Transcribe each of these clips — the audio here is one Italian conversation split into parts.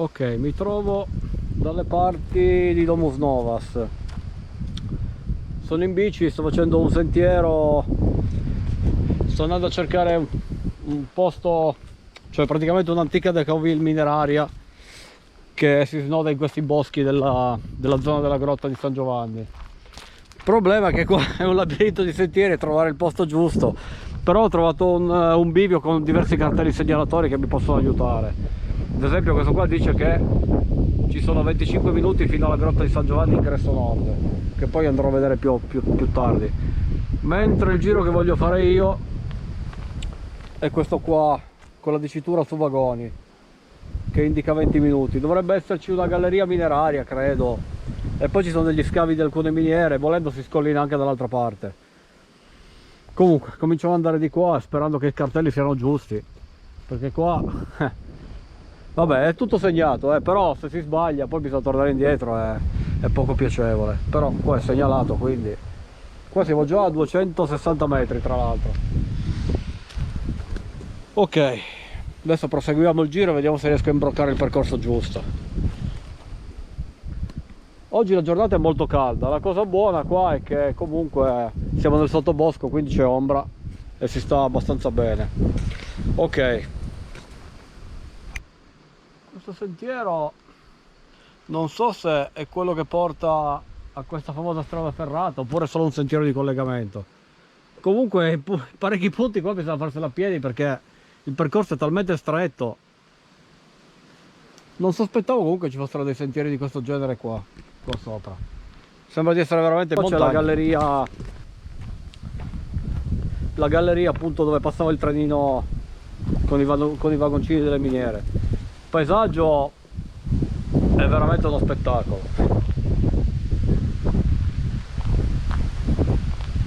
Ok, mi trovo dalle parti di Domus Novas. Sono in bici, sto facendo un sentiero, sto andando a cercare un posto, cioè praticamente un'antica decaville mineraria che si snoda in questi boschi della zona della grotta di San Giovanni. Il problema è che qua è un labirinto di sentieri e trovare il posto giusto, però ho trovato un bivio con diversi cartelli segnalatori che mi possono aiutare. Ad esempio questo qua dice che ci sono 25 minuti fino alla grotta di San Giovanni ingresso nord, che poi andrò a vedere più tardi. Mentre il giro che voglio fare io è questo qua con la dicitura su vagoni che indica 20 minuti. Dovrebbe esserci una galleria mineraria, credo, e poi ci sono degli scavi di alcune miniere, volendo si scollina anche dall'altra parte. Comunque cominciamo ad andare di qua sperando che i cartelli siano giusti, perché qua vabbè, è tutto segnato, però se si sbaglia poi bisogna tornare indietro, è poco piacevole. Però qua è segnalato, quindi qua siamo già a 260 metri tra l'altro. Ok, adesso proseguiamo il giro e vediamo se riesco a imbroccare il percorso giusto. Oggi la giornata è molto calda, la cosa buona qua è che comunque siamo nel sottobosco, quindi c'è ombra e si sta abbastanza bene. Ok, questo sentiero non so se è quello che porta a questa famosa strada ferrata oppure solo un sentiero di collegamento. Comunque in parecchi punti qua bisogna farsela a piedi perché il percorso è talmente stretto. Non sospettavo comunque ci fossero dei sentieri di questo genere qua sopra. Sembra di essere veramente in montagna. C'è la galleria appunto dove passava il trenino con i vagoncini delle miniere. Il paesaggio è veramente uno spettacolo.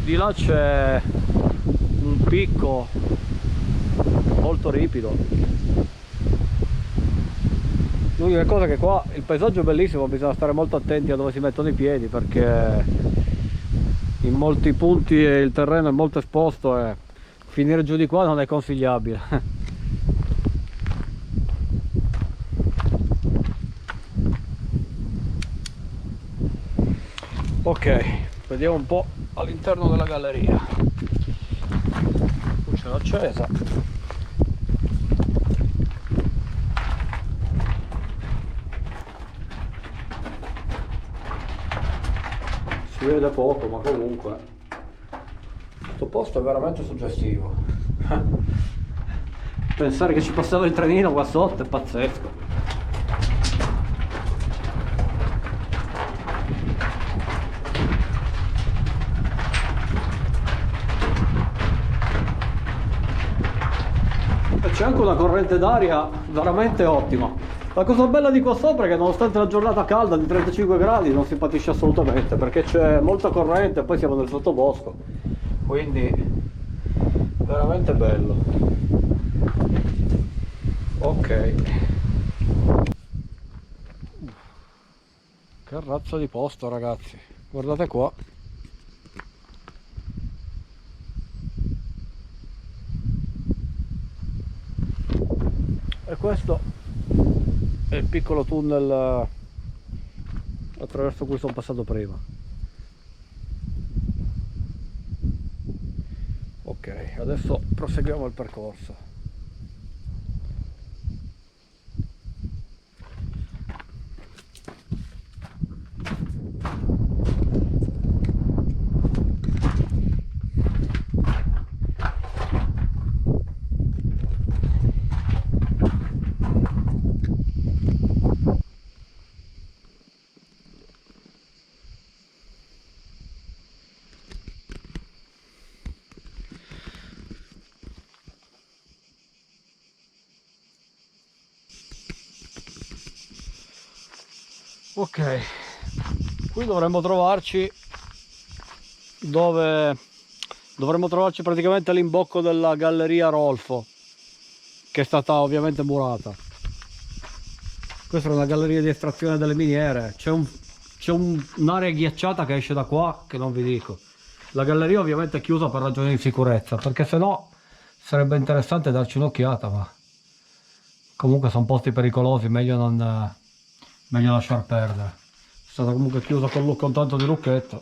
Di là c'è un picco molto ripido. L'unica cosa è che qua il paesaggio è bellissimo, bisogna stare molto attenti a dove si mettono i piedi perché in molti punti il terreno è molto esposto e finire giù di qua non è consigliabile. Ok, vediamo un po' all'interno della galleria. Luce accesa. Si vede poco, ma comunque questo posto è veramente suggestivo. Pensare che ci passava il trenino qua sotto è pazzesco. C'è anche una corrente d'aria veramente ottima. La cosa bella di qua sopra è che nonostante la giornata calda di 35 gradi non si patisce assolutamente perché c'è molta corrente e poi siamo nel sottobosco, quindi veramente bello. Ok, che razza di posto ragazzi, guardate qua. E questo è il piccolo tunnel attraverso cui sono passato prima. Ok, adesso proseguiamo il percorso. Ok, qui dovremmo trovarci praticamente all'imbocco della galleria Rolfo, che è stata ovviamente murata. Questa è una galleria di estrazione delle miniere, c'è un'area ghiacciata che esce da qua che non vi dico. La galleria ovviamente è chiusa per ragioni di sicurezza, perché se no sarebbe interessante darci un'occhiata, ma comunque sono posti pericolosi, meglio lasciar perdere. È stata comunque chiusa con tanto di lucchetto.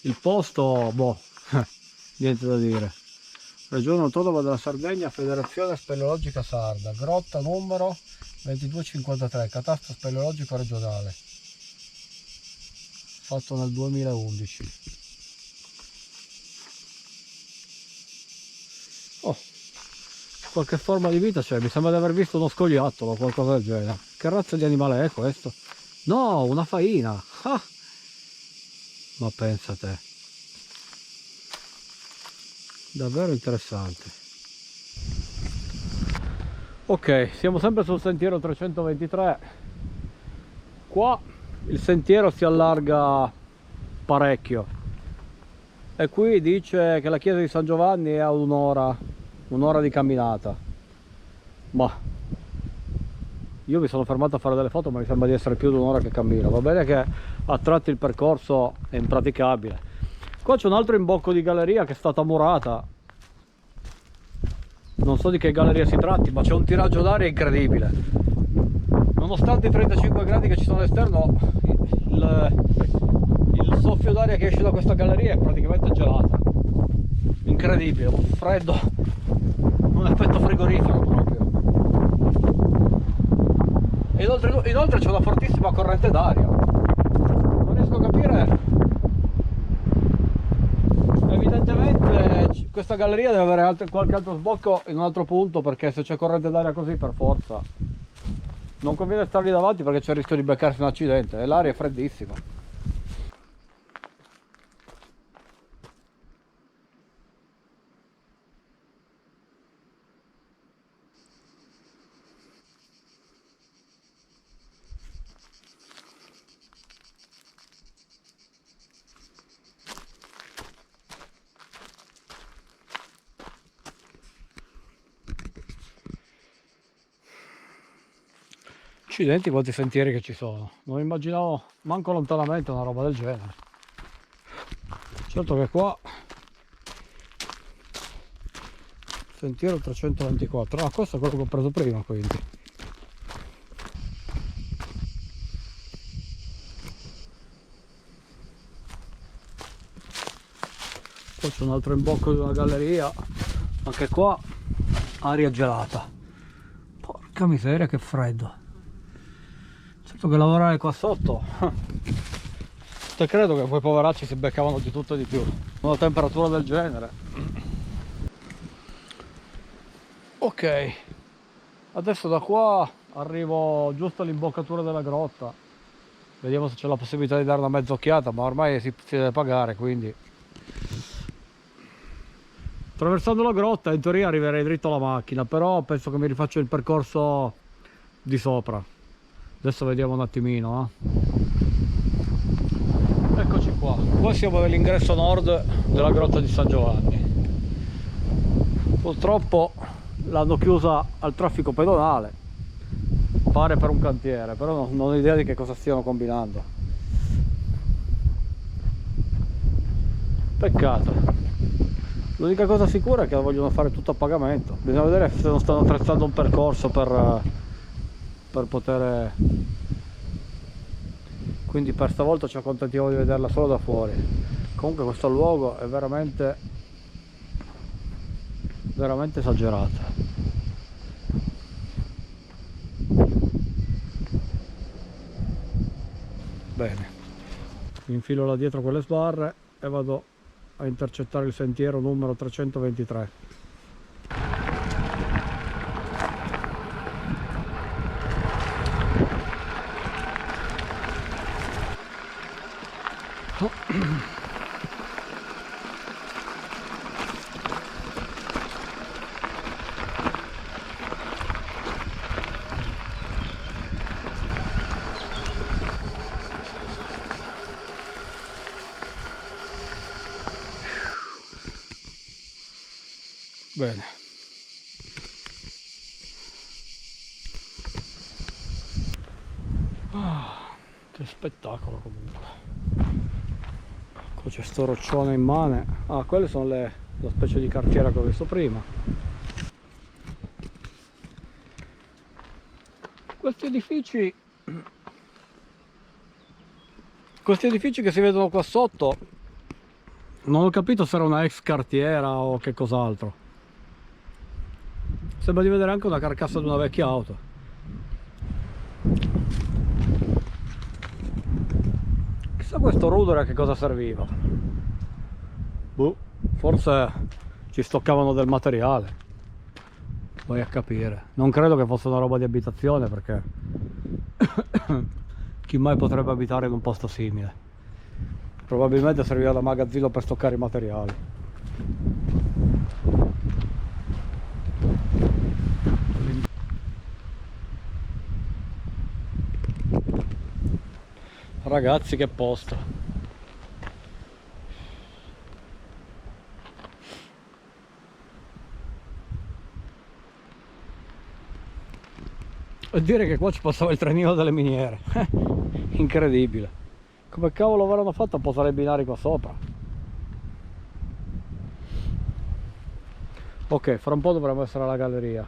Il posto, boh, niente da dire. Regione Autonoma della Sardegna, Federazione Speleologica Sarda, grotta numero 2253, catasto speleologico regionale, fatto nel 2011. Oh, qualche forma di vita c'è, mi sembra di aver visto uno scoiattolo o qualcosa del genere. Che razza di animale è questo? No, una faina! Ah! Ma pensa te. Davvero interessante. Ok, siamo sempre sul sentiero 323. Qua il sentiero si allarga parecchio e qui dice che la chiesa di San Giovanni è a un'ora di camminata. Ma io mi sono fermato a fare delle foto, ma mi sembra di essere più di un'ora che cammino. Va bene che a tratti il percorso è impraticabile. Qua c'è un altro imbocco di galleria che è stata murata. Non so di che galleria si tratti, ma c'è un tiraggio d'aria incredibile. Nonostante i 35 gradi che ci sono all'esterno, il soffio d'aria che esce da questa galleria è praticamente gelata. Incredibile, un freddo, un effetto frigorifero proprio. E inoltre c'è una fortissima corrente d'aria. Non riesco a capire. Evidentemente questa galleria deve avere qualche altro sbocco in un altro punto, perché se c'è corrente d'aria così per forza non conviene stargli davanti, perché c'è il rischio di beccarsi un accidente e l'aria è freddissima. Accidenti quanti sentieri che ci sono, non immaginavo manco lontanamente una roba del genere. Certo che qua sentiero 324, ah, questo è quello che ho preso prima, quindi poi c'è un altro imbocco di una galleria, anche qua aria gelata. Porca miseria, che freddo. Certo che lavorare qua sotto, te credo che quei poveracci si beccavano di tutto e di più, una temperatura del genere. Ok, adesso da qua arrivo giusto all'imboccatura della grotta, vediamo se c'è la possibilità di dare una mezza occhiata, ma ormai si deve pagare, quindi attraversando la grotta in teoria arriverei dritto alla macchina, però penso che mi rifaccio il percorso di sopra. Adesso vediamo un attimino, Eccoci qua, qua siamo nell'ingresso nord della grotta di San Giovanni. Purtroppo l'hanno chiusa al traffico pedonale, pare per un cantiere, però non ho idea di che cosa stiano combinando. Peccato. L'unica cosa sicura è che la vogliono fare tutto a pagamento. Bisogna vedere se non stanno attrezzando un percorso per poter, quindi per stavolta ci accontentiamo di vederla solo da fuori. Comunque questo luogo è veramente esagerato. Bene, mi infilo là dietro quelle sbarre e vado a intercettare il sentiero numero 323. Bene. Che spettacolo comunque. Qua c'è sto roccione immane. Ah, quelle sono la specie di cartiera che ho visto prima. Questi edifici che si vedono qua sotto, non ho capito se era una ex cartiera o che cos'altro. Sembra di vedere anche una carcassa di una vecchia auto. Chissà questo rudere a che cosa serviva. Boh, forse ci stoccavano del materiale. Vai a capire. Non credo che fosse una roba di abitazione, perché chi mai potrebbe abitare in un posto simile? Probabilmente serviva da magazzino per stoccare i materiali. Ragazzi, che posto! E dire che qua ci passava il trenino delle miniere. Incredibile. Come cavolo avranno fatto a posare i binari qua sopra? Ok, fra un po' dovremmo essere alla galleria.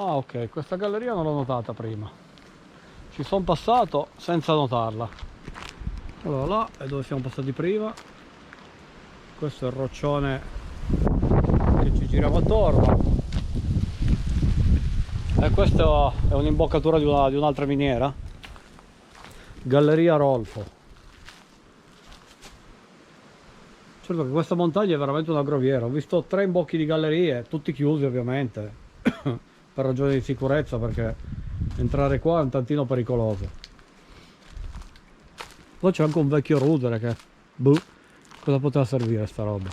Ah, ok, questa galleria non l'ho notata prima. Ci sono passato senza notarla. Allora, là è dove siamo passati prima. Questo è il roccione che ci giriamo attorno. E questa è un'imboccatura di un'altra miniera. Galleria Rolfo. Certo che questa montagna è veramente una groviera. Ho visto 3 imbocchi di gallerie, tutti chiusi ovviamente, per ragioni di sicurezza, perché entrare qua è un tantino pericoloso. Poi c'è anche un vecchio rudere che... boh, cosa poteva servire sta roba?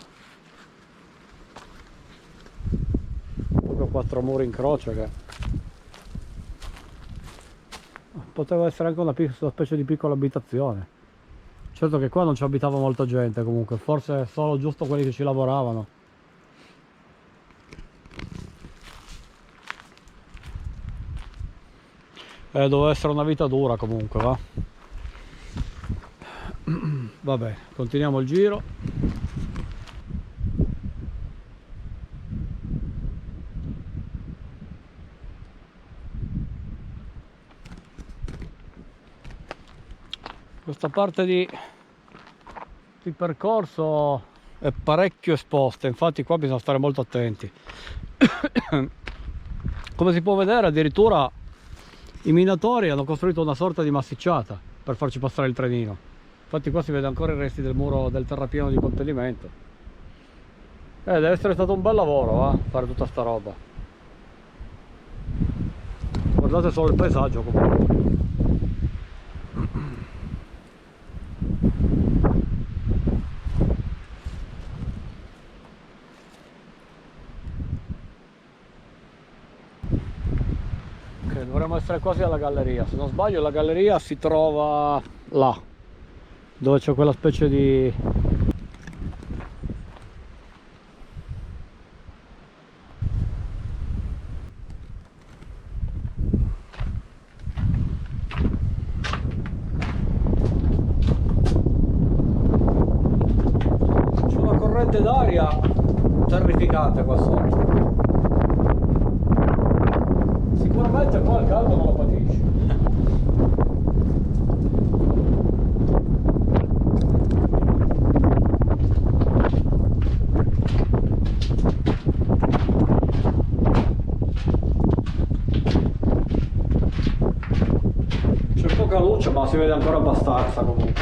Proprio 4 muri in croce che... poteva essere anche una specie di piccola abitazione. Certo che qua non ci abitava molta gente comunque, forse solo giusto quelli che ci lavoravano. Doveva essere una vita dura comunque, va? Vabbè, continuiamo il giro. Questa parte di percorso è parecchio esposta, infatti qua bisogna stare molto attenti. Come si può vedere, addirittura i minatori hanno costruito una sorta di massicciata per farci passare il trenino. Infatti qua si vede ancora i resti del muro del terrapieno di contenimento. Deve essere stato un bel lavoro, fare tutta sta roba. Guardate solo il paesaggio comunque. Dovremmo essere quasi alla galleria. Se non sbaglio, la galleria si trova là, dove c'è quella specie di... c'è una corrente d'aria terrificante qua sotto. Sicuramente qua il caldo non lo patisci. C'è poca luce, ma si vede ancora abbastanza comunque.